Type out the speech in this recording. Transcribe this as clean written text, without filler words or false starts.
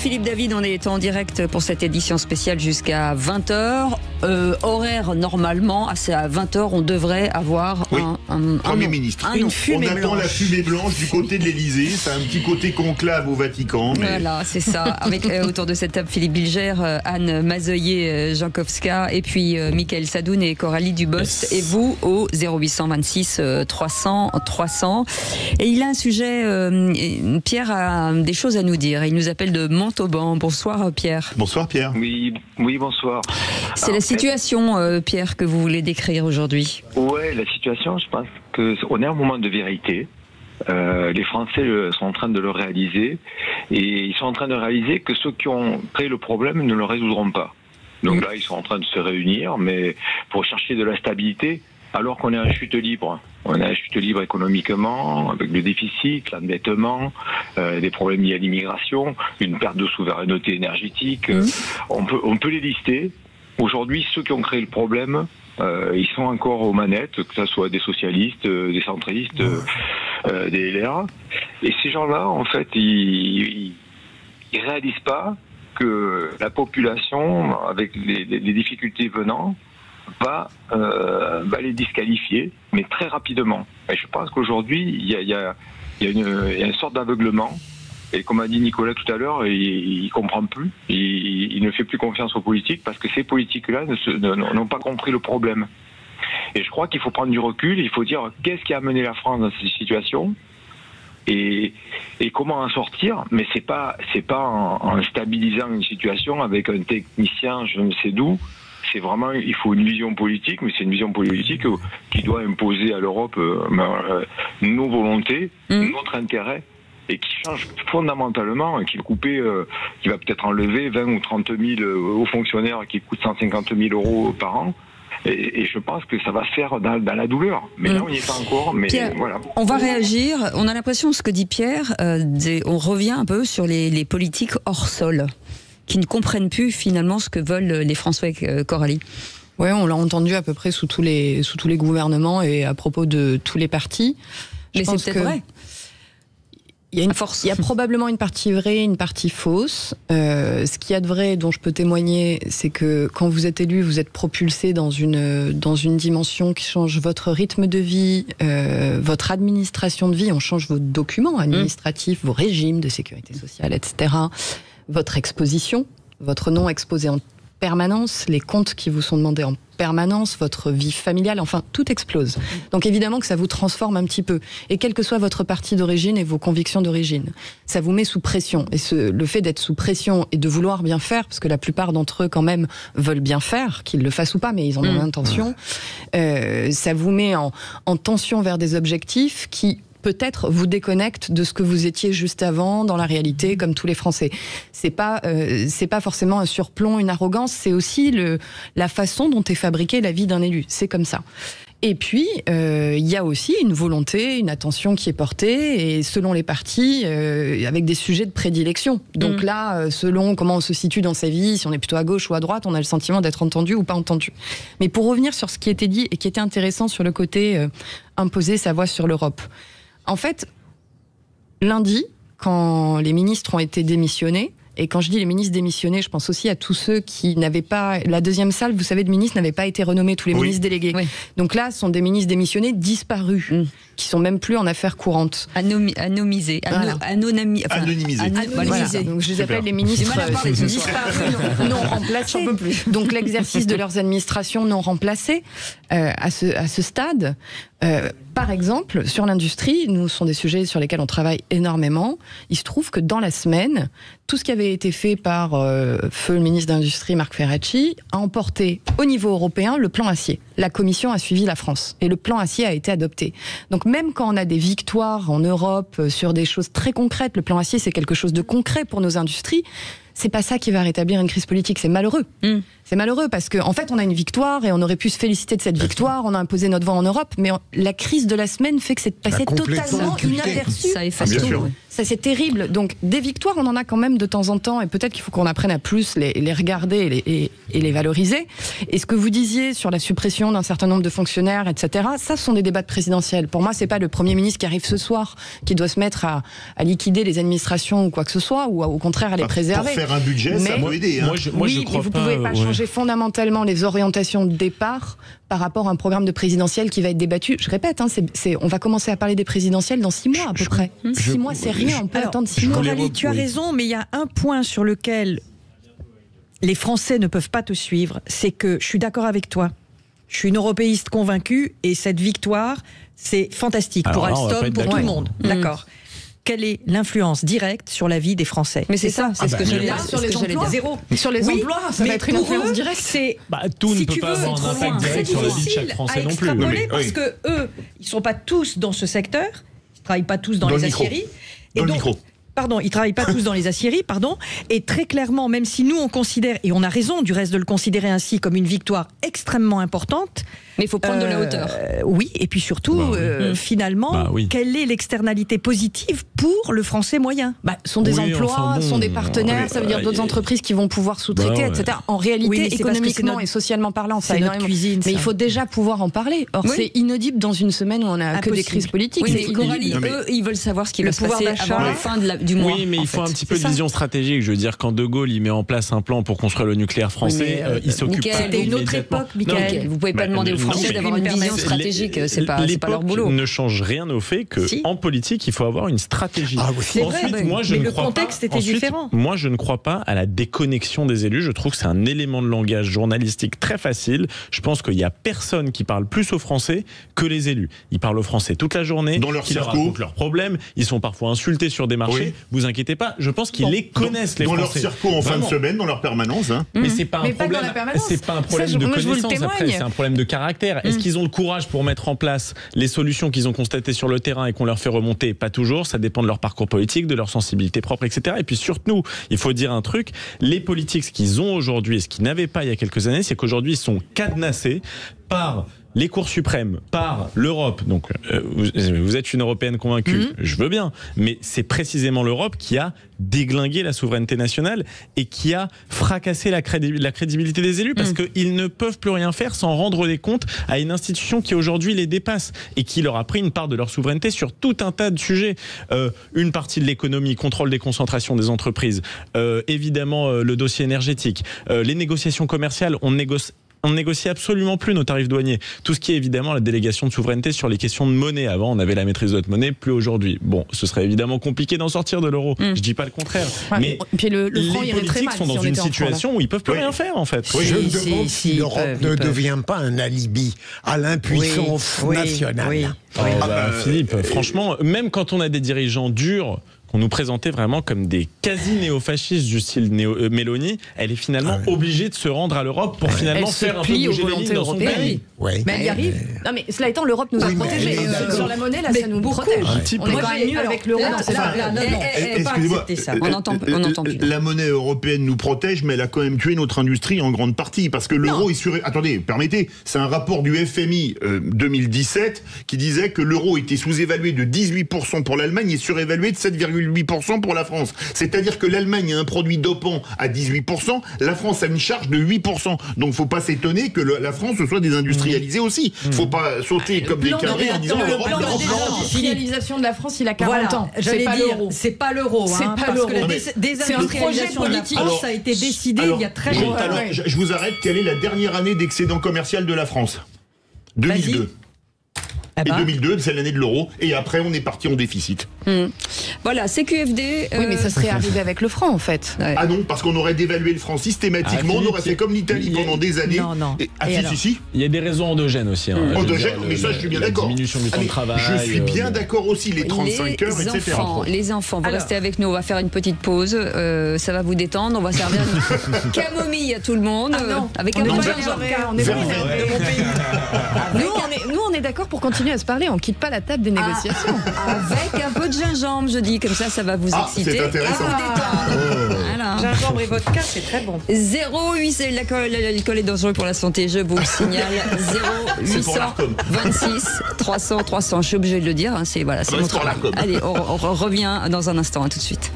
Philippe David, on est en direct pour cette édition spéciale jusqu'à 20h. Horaire normalement, c'est à 20h, on devrait avoir Premier ministre. une fumée on attend blanche. La fumée blanche du côté de l'Élysée. C'est un petit côté conclave au Vatican. Mais... Voilà, c'est ça. Avec autour de cette table, Philippe Bilger, Anne Mazoyer-Jankowska, et puis Michael Sadoun et Coralie Dubost. Et vous au 0826 300 300. Et il a un sujet, Pierre a des choses à nous dire. Il nous appelle de Montauban. Bonsoir Pierre. Bonsoir Pierre. Oui, bonsoir. C'est la situation, Pierre, que vous voulez décrire aujourd'hui. Ouais, la situation, je pense qu'on est à un moment de vérité. Les Français sont en train de le réaliser. Et ils sont en train de réaliser que ceux qui ont créé le problème ne le résoudront pas. Donc là, ils sont en train de se réunir, mais pour chercher de la stabilité, alors qu'on est en chute libre. On est en chute libre économiquement, avec le déficit, l'endettement, des problèmes liés à l'immigration, une perte de souveraineté énergétique. On peut les lister. Aujourd'hui, ceux qui ont créé le problème, ils sont encore aux manettes, que ce soit des socialistes, des centristes, des LR. Et ces gens-là, en fait, ils réalisent pas que la population, avec les difficultés venant, va les disqualifier, mais très rapidement. Et je pense qu'aujourd'hui, il y a une sorte d'aveuglement. Et comme a dit Nicolas tout à l'heure, il comprend plus. Il ne fait plus confiance aux politiques parce que ces politiques-là n'ont pas compris le problème. Et je crois qu'il faut prendre du recul. Il faut dire qu'est-ce qui a amené la France dans cette situation et comment en sortir. Mais c'est pas en stabilisant une situation avec un technicien, je ne sais d'où. C'est vraiment, il faut une vision politique, mais c'est une vision politique qui doit imposer à l'Europe nos volontés, notre intérêt, et qui change fondamentalement, qui va peut-être enlever 20 ou 30 000 aux fonctionnaires qui coûtent 150 000 euros par an. Et je pense que ça va se faire dans la douleur. Mais là, on n'y est pas encore. Mais Pierre, voilà. On va réagir. On a l'impression, ce que dit Pierre, on revient un peu sur les politiques hors sol, qui ne comprennent plus finalement ce que veulent les Français. Coralie. Oui, on l'a entendu à peu près sous tous les gouvernements et à propos de tous les partis. Mais c'est peut-être vrai. Il y a probablement une partie vraie, une partie fausse. Ce qu'il y a de vrai, dont je peux témoigner, c'est que quand vous êtes élu, vous êtes propulsé dans une dimension qui change votre rythme de vie, votre administration de vie. On change vos documents administratifs, vos régimes de sécurité sociale, etc. Votre exposition, votre nom exposé en permanence, les comptes qui vous sont demandés en permanence, votre vie familiale, enfin, tout explose. Donc évidemment que ça vous transforme un petit peu. Et quel que soit votre parti d'origine et vos convictions d'origine, ça vous met sous pression. Et le fait d'être sous pression et de vouloir bien faire, parce que la plupart d'entre eux quand même veulent bien faire, qu'ils le fassent ou pas, mais ils en ont l'intention, ça vous met en tension vers des objectifs qui peut-être vous déconnecte de ce que vous étiez juste avant dans la réalité, comme tous les Français. C'est pas forcément un surplomb, une arrogance, c'est aussi la façon dont est fabriquée la vie d'un élu. C'est comme ça. Et puis, il y a aussi une volonté, une attention qui est portée, et selon les partis, avec des sujets de prédilection. Donc là, selon comment on se situe dans sa vie, si on est plutôt à gauche ou à droite, on a le sentiment d'être entendu ou pas entendu. Mais pour revenir sur ce qui était dit, et qui était intéressant sur le côté imposer sa voix sur l'Europe. En fait, lundi, quand les ministres ont été démissionnés, et quand je dis les ministres démissionnés, je pense aussi à tous ceux qui n'avaient pas... La deuxième salle, vous savez, de ministres n'avait pas été renommée, tous les ministres délégués. Oui. Donc là, ce sont des ministres démissionnés disparus, qui sont même plus en affaires courantes. Anonymisés. Anonymisés. Voilà. Donc je les appelle les ministres disparus, non remplacés. J'en peux plus. Donc l'exercice de leurs administrations non remplacées à ce stade. Par exemple, sur l'industrie, ce sont des sujets sur lesquels on travaille énormément. Il se trouve que dans la semaine, tout ce qui avait été fait par feu le ministre de l'Industrie, Marc Ferracci, a emporté au niveau européen le plan acier. La Commission a suivi la France et le plan acier a été adopté. Donc même quand on a des victoires en Europe sur des choses très concrètes, le plan acier c'est quelque chose de concret pour nos industries, c'est pas ça qui va rétablir une crise politique, c'est malheureux. C'est malheureux parce qu'en fait on a une victoire et on aurait pu se féliciter de cette victoire, on a imposé notre voix en Europe, mais la crise de la semaine fait que c'est passé totalement inaperçu. Ça efface tout. Ça, c'est terrible. Donc, des victoires, on en a quand même de temps en temps, et peut-être qu'il faut qu'on apprenne à plus les regarder et les valoriser. Et ce que vous disiez sur la suppression d'un certain nombre de fonctionnaires, etc., ça, ce sont des débats de présidentiels. Pour moi, c'est pas le Premier ministre qui arrive ce soir qui doit se mettre à liquider les administrations ou quoi que ce soit, ou au contraire à les préserver. Pour faire un budget, ça peut aider. Moi, je crois mais vous pouvez pas changer fondamentalement les orientations de départ par rapport à un programme de présidentiel qui va être débattu. Je répète, on va commencer à parler des présidentielles dans 6 mois à peu près. 6 mois, c'est rien, on peut attendre 6 mois. Coralie, tu as raison, mais il y a un point sur lequel les Français ne peuvent pas te suivre, c'est que je suis d'accord avec toi. Je suis une européiste convaincue et cette victoire, c'est fantastique pour Alstom, pour tout le monde. D'accord. Quelle est l'influence directe sur la vie des Français? Mais c'est ça, c'est ce que j'allais dire. Sur les emplois, zéro. Sur les emplois, ça va être une influence directe. Tout ne peut pas avoir un impact direct sur la vie de chaque Français non plus. Parce que eux, ils ne sont pas tous dans ce secteur, ils ne travaillent pas tous dans les aciéries. Dans le micro. Pardon, ils ne travaillent pas tous dans les aciéries, et très clairement, même si nous on considère, et on a raison du reste de le considérer ainsi comme une victoire extrêmement importante, mais il faut prendre de la hauteur. Oui, et puis surtout, finalement, quelle est l'externalité positive pour le Français moyen? Sont des emplois, sont des partenaires, ça veut dire d'autres entreprises qui vont pouvoir sous-traiter, etc. En réalité, économiquement et socialement parlant, ça a énormément. Cuisine, mais il faut déjà pouvoir en parler. Or, c'est inaudible dans une semaine où on a que des crises politiques. Oui, mais Coralie, eux, ils veulent savoir ce qui va se passer avant la fin du mois. Oui, mais il faut un petit peu de vision stratégique. Je veux dire, quand De Gaulle il met en place un plan pour construire le nucléaire français, il s'occupe pas. C'était une autre époque, Michael. Vous pouvez pas demander aux Français d'avoir une vision stratégique. C'est pas leur boulot. Ne change rien au fait que en politique, il faut avoir une stratégie. C'est vrai, mais le contexte était différent. Moi, je ne crois pas à la déconnexion des élus. Je trouve que c'est un élément de langage journalistique très facile. Je pense qu'il y a personne qui parle plus aux Français que les élus. Ils parlent aux Français toute la journée, dans leur qui leur racontent leurs problèmes. Ils sont parfois insultés sur des marchés. Vous inquiétez pas. Je pense qu'ils les connaissent, les Français. Dans leur circo en fin de semaine, dans leur permanence. Mais c'est pas un problème. C'est pas un problème de connaissance. Après, c'est un problème de caractère. Est-ce qu'ils ont le courage pour mettre en place les solutions qu'ils ont constatées sur le terrain et qu'on leur fait remonter? Pas toujours. Ça dépend de leur parcours politique, de leur sensibilité propre, etc. Et puis surtout, il faut dire un truc. Les politiques, ce qu'ils ont aujourd'hui et ce qu'ils n'avaient pas il y a quelques années, c'est qu'aujourd'hui, ils sont cadenassés par les cours suprêmes, par l'Europe. Donc, vous êtes une Européenne convaincue, je veux bien, mais c'est précisément l'Europe qui a déglingué la souveraineté nationale et qui a fracassé la crédibilité des élus parce qu'ils ne peuvent plus rien faire sans rendre des comptes à une institution qui aujourd'hui les dépasse et qui leur a pris une part de leur souveraineté sur tout un tas de sujets. Une partie de l'économie, contrôle des concentrations des entreprises, évidemment le dossier énergétique, les négociations commerciales, on négocie absolument plus nos tarifs douaniers. Tout ce qui est évidemment la délégation de souveraineté sur les questions de monnaie. Avant, on avait la maîtrise de notre monnaie, plus aujourd'hui. Bon, ce serait évidemment compliqué d'en sortir de l'euro. Je dis pas le contraire. Mais puis le franc les politiques sont dans une situation où ils peuvent plus rien faire, en fait. Je me demande si l'Europe ne devient pas un alibi à l'impuissance nationale. Philippe, franchement, même quand on a des dirigeants durs qu'on nous présentait vraiment comme des quasi-néofascistes du style Mélanie, elle est finalement obligée de se rendre à l'Europe pour finalement faire un peu bouger les lignes dans son pays. Mais elle y arrive. Non, mais cela étant, l'Europe nous a protégés. Sur la monnaie, là, ça nous protège. On est quand même mieux avec l'euro dans cette Excusez-moi, on entend plus. La monnaie européenne nous protège, mais elle a quand même tué notre industrie en grande partie. Parce que l'euro est sur... Attendez, permettez, c'est un rapport du FMI 2017 qui disait que l'euro était sous-évalué de 18% pour l'Allemagne et surévalué de 7,8% pour la France. C'est-à-dire que l'Allemagne a un produit dopant à 18%, la France a une charge de 8%. Donc faut pas s'étonner que la France soit désindustrialisée aussi. Faut pas sauter comme des carrés en disant l'Europe. La désindustrialisation de la France, il a 40 ans. C'est pas l'euro. C'est pas l'euro. Parce que la désindustrialisation de la France a été décidée il y a très longtemps. Alors, je vous arrête. Quelle est la dernière année d'excédent commercial de la France? 2002. Et 2002, c'est l'année de l'euro. Et après, on est parti en déficit. Voilà, CQFD... Oui, mais ça serait arrivé avec le franc, en fait. Ah non, parce qu'on aurait dévalué le franc systématiquement. On aurait fait comme l'Italie pendant des années. Non. Si. Il y a des raisons endogènes aussi. Endogènes, mais ça, je suis bien d'accord. Diminution du temps de travail. Je suis bien d'accord aussi, les 35 heures, etc. Les enfants, vous restez avec nous. On va faire une petite pause. Ça va vous détendre. On va servir une camomille à tout le monde. Avec un peu de on est nous, on est d'accord pour continuer à se parler. On quitte pas la table des négociations. Avec un peu de gingembre, je dis. Comme ça va vous exciter. C'est intéressant. Voilà. Gingembre et vodka, c'est très bon. 08, l'alcool est dangereux pour la santé, je vous le signale. 0826 300 300. Je suis obligée de le dire. C'est mon travail. Allez, on revient dans un instant. À tout de suite.